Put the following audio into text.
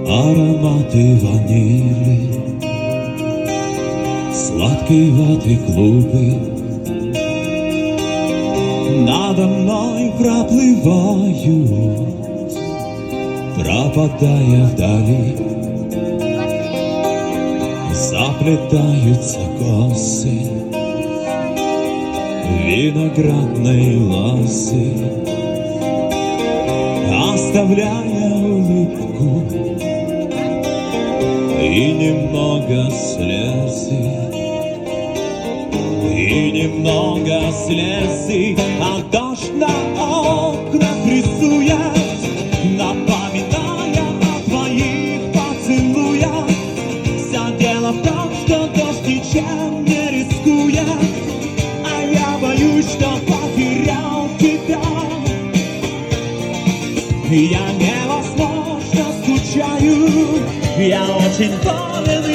Ароматы ванили, сладкой ваты клубы надо мной проплывают, пропадая вдали. Заплетаются косы виноградной лозы, оставляя улыбку и немного слезы, а дождь на окнах рисует, напоминая о твоих поцелуях. Все дело в том, что дождь ничем не рискует, а я боюсь, что потерял тебя. Я невозможно скучаю, я очень болен.